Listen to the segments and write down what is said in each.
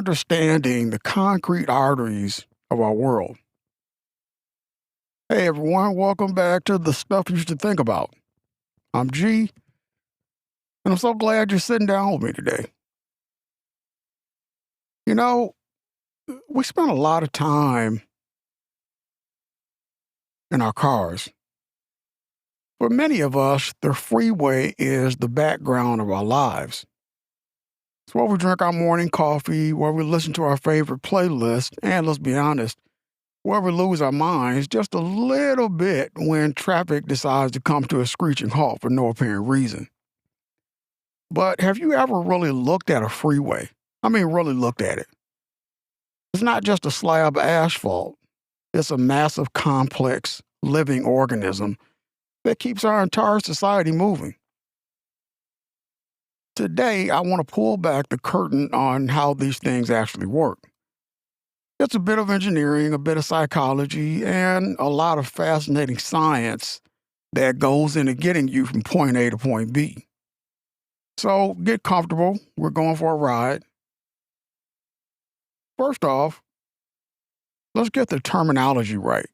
understanding the concrete arteries of our world. Hey everyone, welcome back to the stuff you should think about. I'm G, and I'm so glad you're sitting down with me today. You know, we spend a lot of time in our cars. For many of us, the freeway is the background of our lives. It's where we drink our morning coffee, where we listen to our favorite playlist, and let's be honest, where we lose our minds just a little bit when traffic decides to come to a screeching halt for no apparent reason. But have you ever really looked at a freeway? I mean, really looked at it. It's not just a slab of asphalt, it's a massive, complex, living organism that keeps our entire society moving. Today, I want to pull back the curtain on how these things actually work. It's a bit of engineering, a bit of psychology, and a lot of fascinating science that goes into getting you from point A to point B. So get comfortable. We're going for a ride. First off, let's get the terminology right.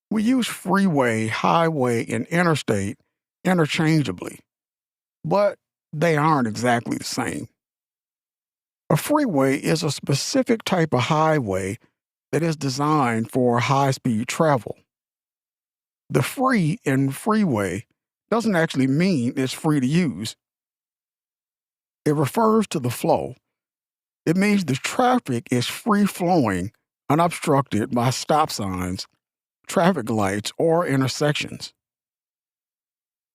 We use freeway, highway, and interstate interchangeably, but they aren't exactly the same. A freeway is a specific type of highway that is designed for high-speed travel. The free in freeway doesn't actually mean it's free to use. It refers to the flow. It means the traffic is free-flowing, unobstructed by stop signs, traffic lights, or intersections.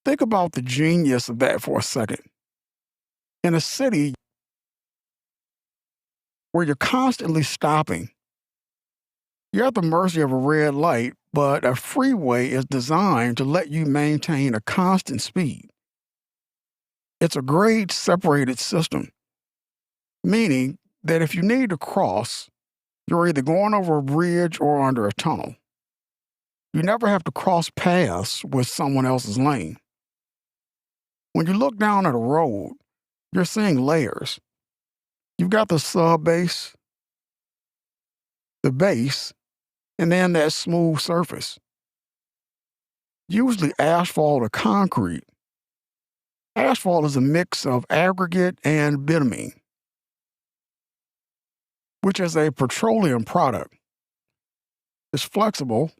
Think about the genius of that for a second. In a city where you're constantly stopping, you're at the mercy of a red light, but a freeway is designed to let you maintain a constant speed. It's a grade separated system, meaning that if you need to cross, you're either going over a bridge or under a tunnel. You never have to cross paths with someone else's lane. When you look down at a road, you're seeing layers. You've got the sub-base, the base, and then that smooth surface. Usually asphalt or concrete. Asphalt is a mix of aggregate and bitumen, which is a petroleum product. It's flexible,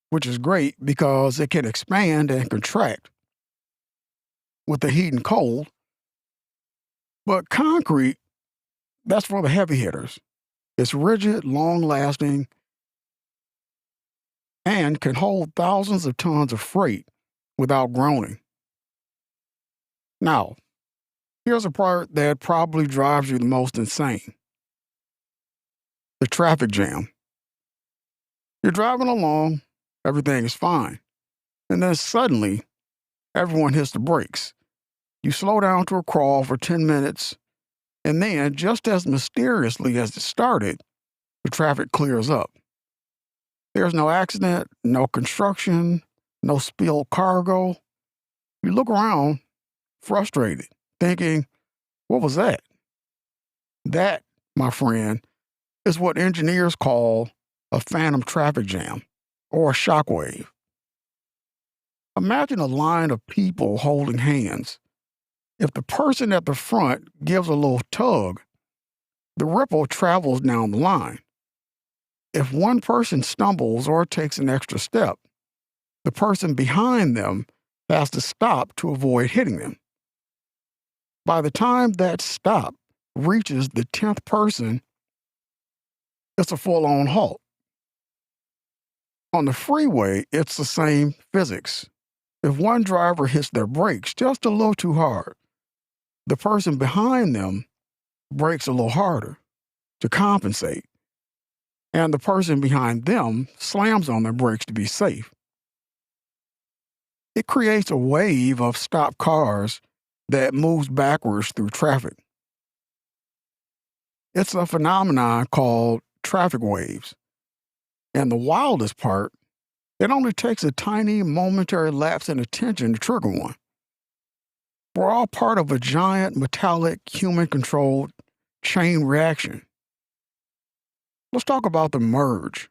which is great because it can expand and contract with the heat and cold. But concrete, that's for the heavy hitters. It's rigid, long-lasting, and can hold thousands of tons of freight without groaning. Now, here's a part that probably drives you the most insane. The traffic jam. You're driving along, everything is fine. And then suddenly, everyone hits the brakes. You slow down to a crawl for 10 minutes, and then, just as mysteriously as it started, the traffic clears up. There's no accident, no construction, no spilled cargo. You look around, frustrated, thinking, what was that? That, my friend, is what engineers call a phantom traffic jam or a shock wave. Imagine a line of people holding hands. If the person at the front gives a little tug, the ripple travels down the line. If one person stumbles or takes an extra step, the person behind them has to stop to avoid hitting them. By the time that stop reaches the 10th person, it's a full-on halt. On the freeway, it's the same physics. If one driver hits their brakes just a little too hard, the person behind them brakes a little harder to compensate, and the person behind them slams on their brakes to be safe. It creates a wave of stopped cars that moves backwards through traffic. It's a phenomenon called traffic waves. And the wildest part, it only takes a tiny momentary lapse in attention to trigger one. We're all part of a giant, metallic, human-controlled chain reaction. Let's talk about the merge.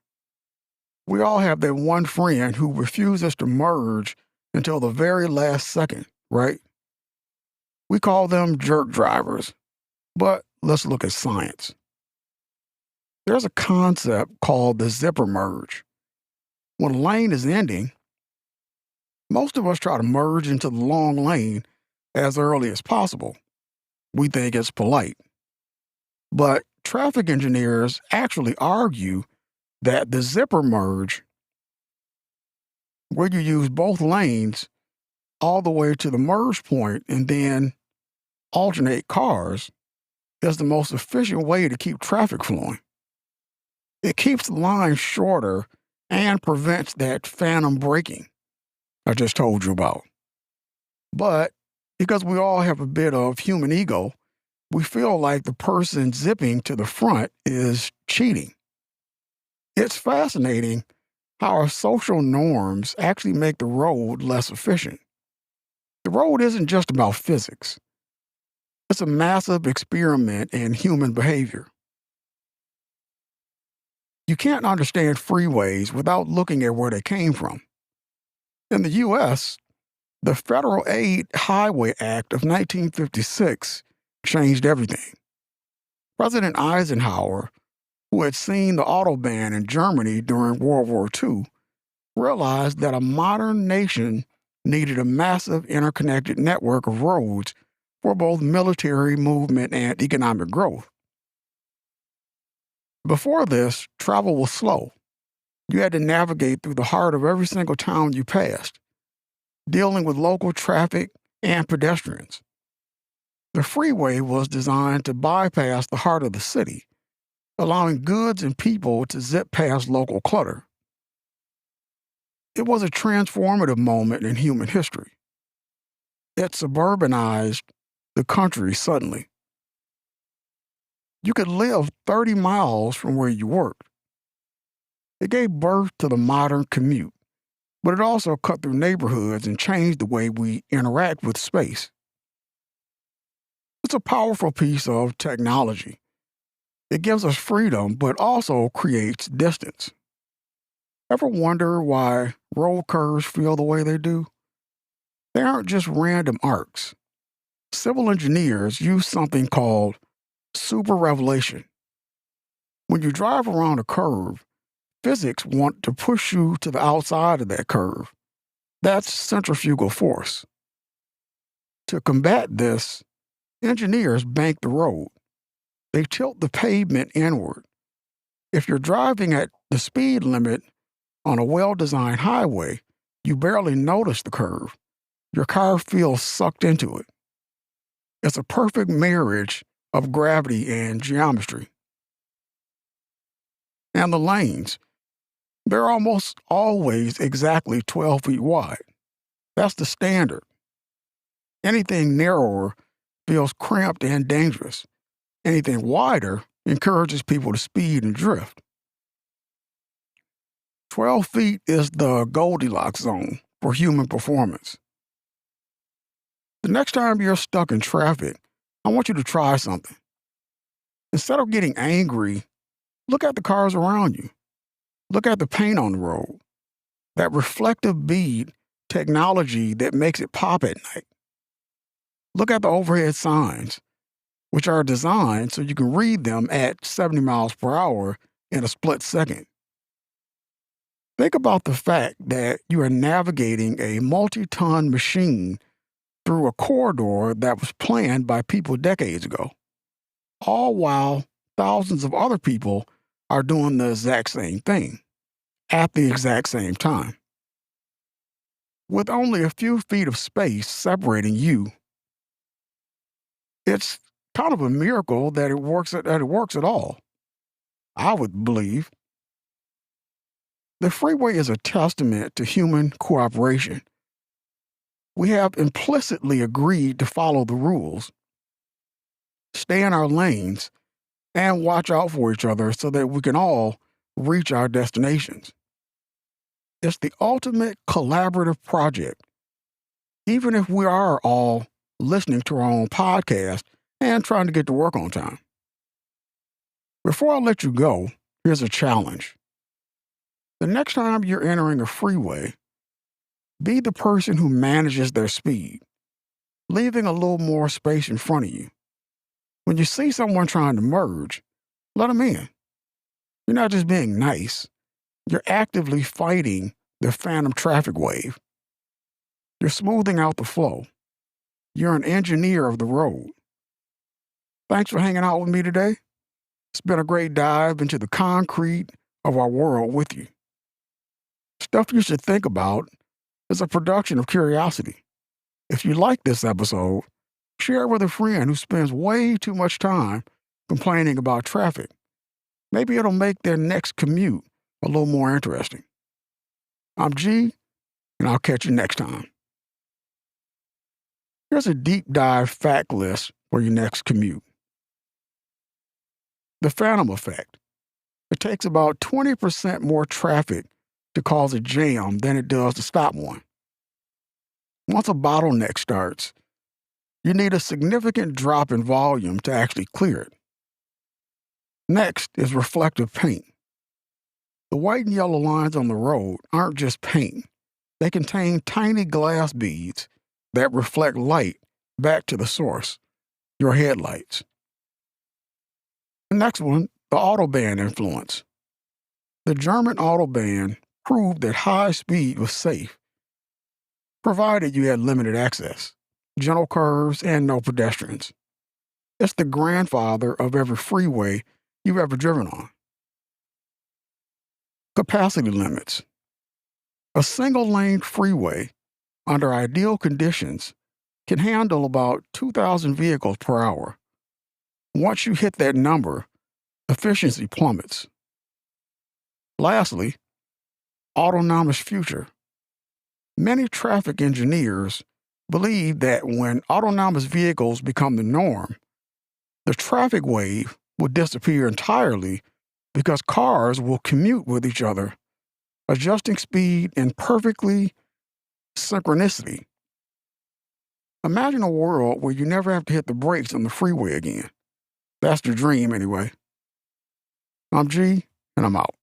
We all have that one friend who refuses to merge until the very last second, right? We call them jerk drivers. But let's look at science. There's a concept called the zipper merge. When a lane is ending, most of us try to merge into the long lane as early as possible. We think it's polite. But traffic engineers actually argue that the zipper merge, where you use both lanes all the way to the merge point and then alternate cars, is the most efficient way to keep traffic flowing. It keeps the line shorter and prevents that phantom braking I just told you about. But because we all have a bit of human ego, we feel like the person zipping to the front is cheating. It's fascinating how our social norms actually make the road less efficient. The road isn't just about physics. It's a massive experiment in human behavior. You can't understand freeways without looking at where they came from. In the U.S., the Federal Aid Highway Act of 1956 changed everything. President Eisenhower, who had seen the Autobahn in Germany during World War II, realized that a modern nation needed a massive interconnected network of roads for both military movement and economic growth. Before this, travel was slow. You had to navigate through the heart of every single town you passed, dealing with local traffic and pedestrians. The freeway was designed to bypass the heart of the city, allowing goods and people to zip past local clutter. It was a transformative moment in human history. It suburbanized the country suddenly. You could live 30 miles from where you worked. It gave birth to the modern commute, but it also cut through neighborhoods and changed the way we interact with space. It's a powerful piece of technology. It gives us freedom, but also creates distance. Ever wonder why road curves feel the way they do? They aren't just random arcs. Civil engineers use something called super revelation. When you drive around a curve, physics want to push you to the outside of that curve. That's centrifugal force. To combat this, engineers bank the road. They tilt the pavement inward. If you're driving at the speed limit on a well-designed highway, you barely notice the curve. Your car feels sucked into it. It's a perfect marriage of gravity and geometry. And the lanes, they're almost always exactly 12 feet wide. That's the standard. Anything narrower feels cramped and dangerous. Anything wider encourages people to speed and drift. 12 feet is the Goldilocks zone for human performance. The next time you're stuck in traffic, I want you to try something. Instead of getting angry, look at the cars around you. Look at the paint on the road. That reflective bead technology that makes it pop at night. Look at the overhead signs, which are designed so you can read them at 70 miles per hour in a split second. Think about the fact that you are navigating a multi-ton machine through a corridor that was planned by people decades ago, all while thousands of other people are doing the exact same thing at the exact same time. With only a few feet of space separating you, it's kind of a miracle that it works at all, I would believe. The freeway is a testament to human cooperation. We have implicitly agreed to follow the rules, stay in our lanes, and watch out for each other so that we can all reach our destinations. It's the ultimate collaborative project, even if we are all listening to our own podcast and trying to get to work on time. Before I let you go, here's a challenge. The next time you're entering a freeway, be the person who manages their speed, leaving a little more space in front of you. When you see someone trying to merge, let them in. You're not just being nice, you're actively fighting the phantom traffic wave. You're smoothing out the flow. You're an engineer of the road. Thanks for hanging out with me today. It's been a great dive into the concrete of our world with you. Stuff You Should Think About is a production of Curiosity. If you like this episode, share it with a friend who spends way too much time complaining about traffic. Maybe it'll make their next commute a little more interesting. I'm G, and I'll catch you next time. Here's a deep dive fact list for your next commute. The phantom effect. It takes about 20% more traffic to cause a jam than it does to stop one. Once a bottleneck starts, you need a significant drop in volume to actually clear it. Next is reflective paint. The white and yellow lines on the road aren't just paint. They contain tiny glass beads that reflect light back to the source, your headlights. The next one, the Autobahn influence. The German Autobahn proved that high speed was safe, provided you had limited access, gentle curves, and no pedestrians. It's the grandfather of every freeway you've ever driven on. Capacity limits. A single-lane freeway, under ideal conditions, can handle about 2,000 vehicles per hour. Once you hit that number, efficiency plummets. Lastly, autonomous future. Many traffic engineers believe that when autonomous vehicles become the norm, the traffic wave will disappear entirely because cars will commute with each other, adjusting speed in perfectly synchronicity. Imagine a world where you never have to hit the brakes on the freeway again. That's the dream, anyway. I'm G, and I'm out.